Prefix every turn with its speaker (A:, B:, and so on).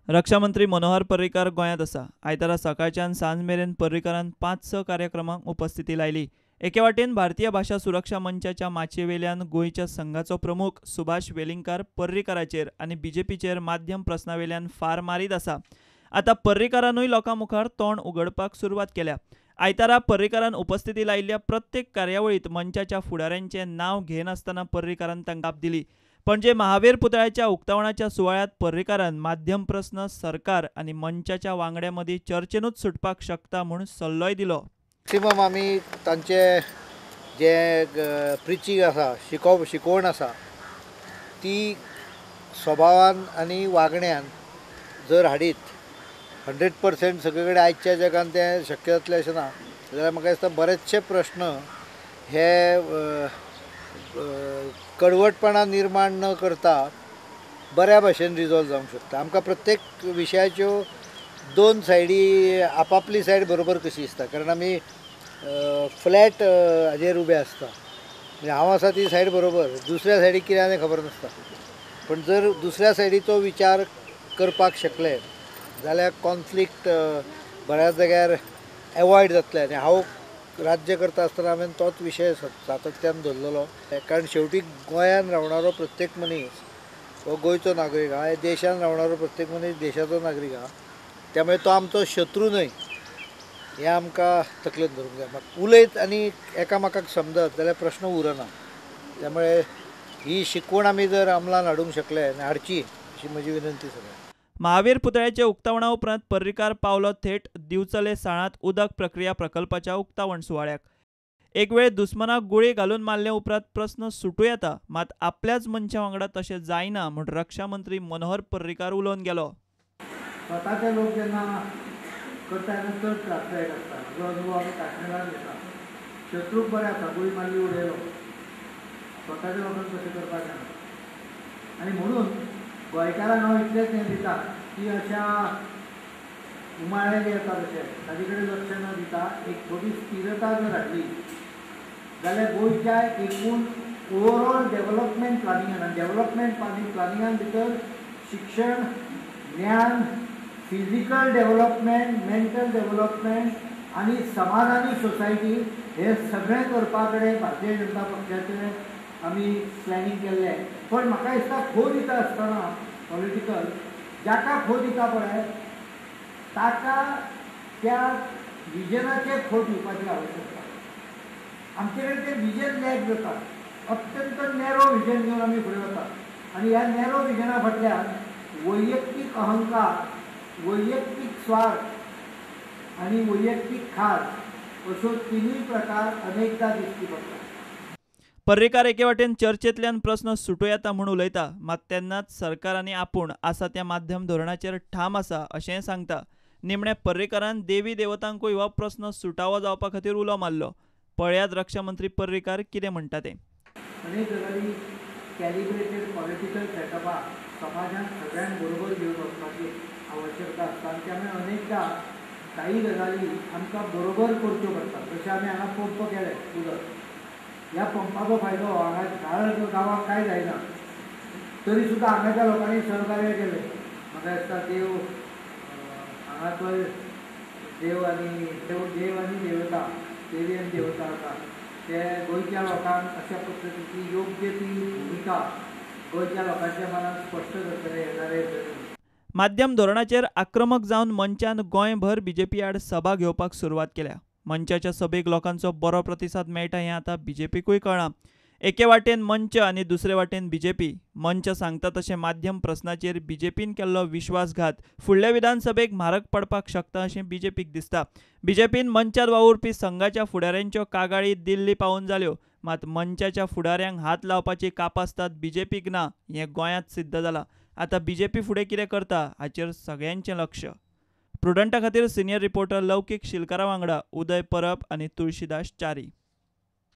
A: रक्षा मंत्री मनोहर पर्रीकार गोंयांत आसा। आयतारा सकाळच्यान सांज मेरेन पर्रीकारान 5-6 कार्यक्रमांक उपस्थिती लायली। एके वाटेन भारतीय भाषा सुरक्षा मंचाच्या माचयेवेल्यान गोंयच्या संघाचो प्रमुख सुभाष वेलिंगकार पर्रीकाराचेर आनी बीजेपीचेर माध्यम प्रस्नावेल्यान फार मारीत आसा। आतां पर्रीकारानूय लोकां मुखार तोंड उगडपाक सुरवात केल्या। आयतारा पर्रीकारान उपस्थिती लायिल्ल्या प्रत्येक कार्यावळीत मंचाच्या फुडाऱ्यांचें नांव घेनासतना पर्रीकारान तांकां आप दिली। पणजे महावीर पुतळ्याच्या उक्तावणाच्या सुवाळ्यात पर्रीकारान माध्यम प्रस्न सरकार आनी मंचाच्या वांगड्यां मदीं चर्चेनूच सुटपाक शकता म्हूण सल्लोय दिलो।
B: मॅक्सिमम आमी तांचे जे प्रिचींग आसा शिकोवण आसा ती स्वभावान आनी वागण्यान जर हाडीत 100% सगळे कडेन आयच्या जगान तें शक्य जातलें अशें ना। जाल्यार म्हाका दिसता बरेचशे प्रश्न हे कडवटपणा निर्माण न करता बऱ्या भशेन रिजॉल्व जावंक शकता। आमकां प्रत्येक विशयाच्यो दोन सायडी आपापली सायड बरोबर कशी दिसता, कारण आमी फ्लॅट हाजेर उबे आसता। म्हणजे हांव आसा ती सायड बरोबर, दुसऱ्या सायडीक कितें आसा तें खबर नासता। पण जर दुसऱ्या सायडीचो विचार करपाक शकले जाल्यार कॉन्फ्लिक्ट बऱ्याच जाग्यार एवॉयड जातलें। आनी हांव राज्य करता आसतना हांवें तोच विशय सातत्यान धरलेलो, कारण शेवटी गोंयांत रावणारो प्रत्येक मनीस हो गोंयचो नागरीक आहा, देशांत रावणारो प्रत्येक मनीस देशाचो नागरीक आहा। त्यामुळे तो आमचो शत्रू न्हय हें आमकां तकलेंत धरूंक जाय। उलयत आनी एकामेकाक समजत जाल्यार प्रश्न उरना। त्यामुळे ही शिकवण आमी जर अमलान हाडूंक शकले आनी हाडची अशी म्हजी विनंती सगळ्यांक।
A: महावीर पुतळ्याच्या उक्तावणा उपरांत पर्रीकार पावलो थेट दिवचले साळांत उदक प्रक्रिया प्रकल्पाच्या उक्तावण सुवाळ्याक। एक वेळ दुस्मनाक गुळी घालून मारले उपरांत प्रस्न सुटूं येता, मात आपल्याच मनशा वांगडा तशें जायना म्हूण रक्षा मंत्री मनोहर पर्रीकार उलोवन गेलो।
C: स्वताचे लोक जेन्ना करता तेन्ना चड त्रासदायक आसता। जो अनुभव आमी काश्मीरांत घेता, शत्रूक बरें आसा, गुळी मारली उडयलो, स्वताच्या लोकांक तशें करपाक जायना। आनी म्हणून गोंयकारांक हांव इतलेंच हें दिता की अशा उमाळे जे येता तशे ताजे कडेन लक्ष न दिता एक थोडी स्थिरता जर हाडली जाल्यार गोंयच्या एकूण ओवरऑल डेव्हलपमेंट प्लॅनिंगान भितर शिक्षण, ज्ञान, फिजिकल डेव्हलपमेंट, मेंटल डेव्हलपमेंट आनी समाज आनी सोसायटी हे सगळें करपा कडेन भारतीय जनता पक्षाचें आमी प्लॅनिंग केल्लें। पण म्हाका दिसता खो दिता आसतना पॉलिटिकल जाका खो दिता पळय ताका त्या विजनाचेर खो दिवपाची आवश्यकता। आमचे कडेन तें विजन लॅक जाता, अत्यंत नॅरो विजन घेवन आमी फुडें वतात आनी ह्या नॅरो विजना फाटल्यान वैयक्तीक अहंकार, वैयक्तीक स्वार्थ आनी वैयक्तीक खास अश्यो तिनूय प्रकार अनेकदा दिश्टी पडटा।
A: पर्रीकार एके वाटेन चर्चेंतल्यान प्रस्न सुटूं येता म्हूण उलयता, मात तेन्नाच सरकार आनी आपूण आसा त्या माध्यम धोरणाचेर ठाम आसा अशेंय सांगता। निमण्या पर्रीकारान देवी देवतांकूय हो प्रस्न सुटावो जावपा खातीर उलो मारलो। पळयात रक्षा मंत्री पर्रीकार कितें म्हणटा तें।
C: अनेक गजाली कॅलिब्रेटेड पॉलिटिकल सेटअपाक समाजान सगळ्यांक बरोबर घेवन वचपाची आवश्यकता आसता। आनी त्यामुळे अनेकदा काही गजाली आमकां बरोबर करच्यो पडटा। जशें आमी हांगा पंप केले उदक, ह्या पंपाचो फायदो हांगा झाड गांवांक कांय जायना, तरी सुद्दां हांगाच्या लोकांनी सहकार्य केलें। म्हाका दिसता हांगा देव आनी देवता, देवी आनी देवता आसा ते गोंयच्या लोकांक अशा पद्दतीची योग्य ती भुमिका गोंयच्या लोकांच्या मनात स्पश्ट करतले येणारे।
A: माध्यम धोरणाचेर आक्रमक जावन मंचान गोंयभर बीजेपी आड सभा घेवपाक सुरवात केल्या। मंचाच्या सभेक लोकांचो बरो प्रतिसाद मेळटा हें आतां बीजेपीकूय कळ्ळां। एके वाटेन मंच आनी दुसरे वाटेन बीजेपी। मंच सांगता तशें माध्यम प्रस्नाचेर बीजेपीन केल्लो विश्वासघात फुडल्या विधानसभेक म्हारग पडपाक शकता अशें बीजेपीक दिसता। बीजेपीन मंचात वावुरपी संघाच्या फुडाऱ्यांच्यो कागाळी दिल्ली पावून जाल्यो, मात मंचाच्या फुडाऱ्यांक हात लावपाची कापास्ताद बीजेपीक ना हें गोंयांत सिद्ध जालां। आतां बीजेपी फुडें कितें करता हाचेर सगळ्यांचें लक्ष। प्रुडंटा खातीर सिनियर रिपोर्टर लौकीक शिलकारा वांगडा उदय परब आनी तुळशीदास च्यारी।